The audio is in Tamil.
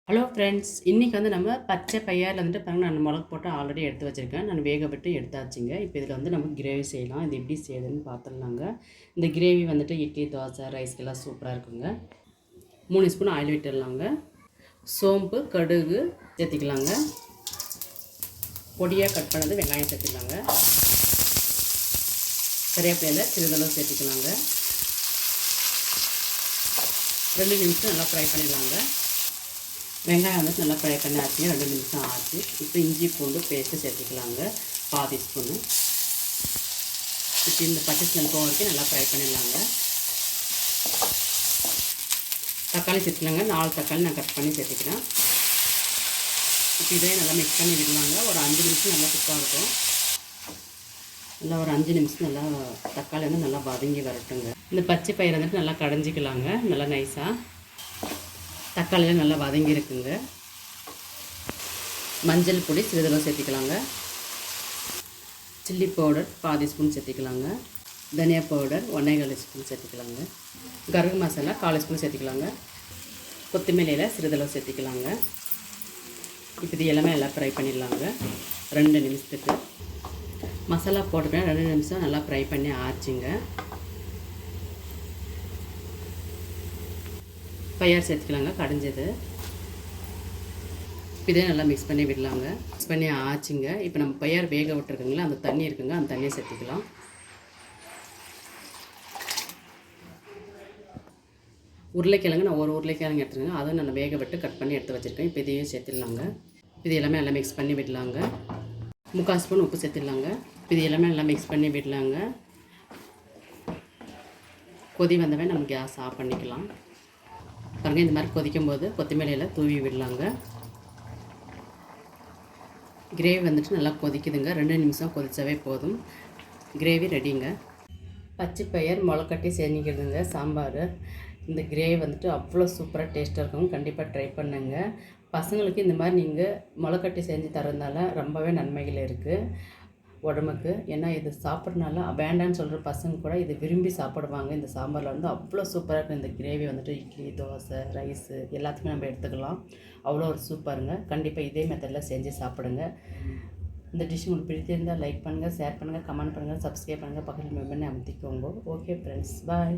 ஹலோ ஃப்ரெண்ட்ஸ், இன்றைக்கி வந்து நம்ம பச்சை பயிரில் வந்துட்டு பாருங்கள், நான் மிளகு போட்டு ஆல்ரெடி எடுத்து வச்சுருக்கேன். நான் வேக விட்டு எடுத்தாச்சுங்க. இப்போ இதில் வந்து நம்ம கிரேவி செய்யலாம். இது எப்படி செய்யுதுன்னு பார்த்துடலாங்க. இந்த கிரேவி வந்துட்டு இட்லி, தோசை, ரைஸ்க்கெல்லாம் சூப்பராக இருக்குங்க. 3 ஸ்பூன் ஆயில் விட்டுடலாங்க. சோம்பு, கடுகு சேர்த்திக்கலாங்க. பொடியாக கட் பண்ணது வெங்காயம் சேர்த்திக்கலாங்க. கறிவேப்பிலையில் சிறிதளவு சேர்த்திக்கலாங்க. 2 நிமிஷம் நல்லா ஃப்ரை பண்ணிடலாங்க. வெங்காயம் வந்து நல்லா ஃப்ரை பண்ணி ஆச்சு, 2 நிமிஷம் ஆச்சு. இப்போ இஞ்சி பூண்டு பேஸ்ட்டு சேர்த்துக்கலாங்க, பாதி ஸ்பூனு. இப்போ இந்த பச்சை ஸ்மெல் போக வரைக்கும் நல்லா ஃப்ரை பண்ணிடலாங்க. தக்காளி சேர்த்துக்கலாங்க. 4 தக்காளி நான் கட் பண்ணி சேர்த்துக்கிறேன். இப்போ இதே நல்லா மிக்ஸ் பண்ணி விடலாங்க. ஒரு 5 நிமிஷம் நல்லா குக்காக இருக்கும். நல்லா ஒரு 5 நிமிஷம் நல்லா தக்காளி வந்து நல்லா வதங்கி வரட்டுங்க. இந்த பச்சை பயிரை வந்துட்டு நல்லா கடைஞ்சிக்கலாங்க, நல்லா நைஸாக. தக்காளியில் நல்லா வதங்கி இருக்குங்க. மஞ்சள் பொடி சிறிதளவு சேர்த்திக்கலாங்க. சில்லி பவுடர் பாதி ஸ்பூன் சேர்த்திக்கலாங்க. தனியா powder 1.25 spoon சேர்த்திக்கலாங்க. Garam masala 1/4 spoon சேர்த்திக்கலாங்க. கொத்தமல்லியில் சிறிதளவு சேர்த்திக்கலாங்க. இப்போ இது எல்லாமே நல்லா ஃப்ரை பண்ணிடலாங்க 2 நிமிஷத்துக்கு. மசாலா போட்டுட்டேன், 2 நிமிஷம் நல்லா ஃப்ரை பண்ணி ஆச்சுங்க. பயிர் சேர்த்துக்கலாங்க, கடைஞ்சது. இதே நல்லா மிக்ஸ் பண்ணி விடலாங்க. மிக்ஸ் பண்ணி ஆச்சுங்க. இப்போ நம்ம பயிர் வேக விட்டுருக்குங்களா, அந்த தண்ணி இருக்குங்க, அந்த தண்ணியை சேர்த்துக்கலாம். உருளைக்கிழங்கு நான் ஒரு உருளைக்கிழங்கு எடுத்துருக்கேங்க, அதுவும் நான் வேக விட்டு கட் பண்ணி எடுத்து வச்சுருக்கேன். இப்போ இதையும் சேர்த்துடலாங்க. இது எல்லாமே நல்லா மிக்ஸ் பண்ணி விடலாங்க. 3/4 ஸ்பூன் உப்பு சேர்த்துடலாங்க. இது எல்லாமே நல்லா மிக்ஸ் பண்ணி விடலாங்க. கொதி வந்தவே நம்ம கேஸ் ஆஃப் பண்ணிக்கலாம். பாருங்கள், இந்த மாதிரி கொதிக்கும் போது கொத்தமல்லியில் தூவி விடலாங்க. கிரேவி வந்துட்டு நல்லா கொதிக்குதுங்க. 2 நிமிஷம் கொதிச்சாவே போதும். கிரேவி ரெடிங்க. பச்சை பயிர் முளைக்கட்டி செஞ்சுக்கிறதுங்க சாம்பார். இந்த கிரேவி வந்துட்டு அவ்வளோ சூப்பராக டேஸ்ட்டாக இருக்கும். கண்டிப்பாக ட்ரை பண்ணுங்க. பசங்களுக்கு இந்த மாதிரி நீங்கள் முளைக்கட்டி செஞ்சு தரதுனால ரொம்பவே நன்மைகள் இருக்குது உடம்புக்கு. ஏன்னா இது சாப்பிட்றதுனால வேண்டான்னு சொல்கிற பசங்க கூட இது விரும்பி சாப்பிடுவாங்க. இந்த சாம்பாரில் வந்து அவ்வளோ சூப்பராக இருக்கும். இந்த கிரேவி வந்துட்டு இட்லி, தோசை, ரைஸு எல்லாத்துக்குமே நம்ம எடுத்துக்கலாம். அவ்வளோ ஒரு சூப்பருங்க. கண்டிப்பாக இதே மெத்தடில் செஞ்சு சாப்பிடுங்க. இந்த டிஷ் உங்களுக்கு பிடிச்சிருந்தால் லைக் பண்ணுங்கள், ஷேர் பண்ணுங்கள், கமெண்ட் பண்ணுங்கள், சப்ஸ்கிரைப் பண்ணுங்கள், பக்கத்தில் மெம்பர்னு அமைத்திக்கோங்க. ஓகே ஃப்ரெண்ட்ஸ், பாய்.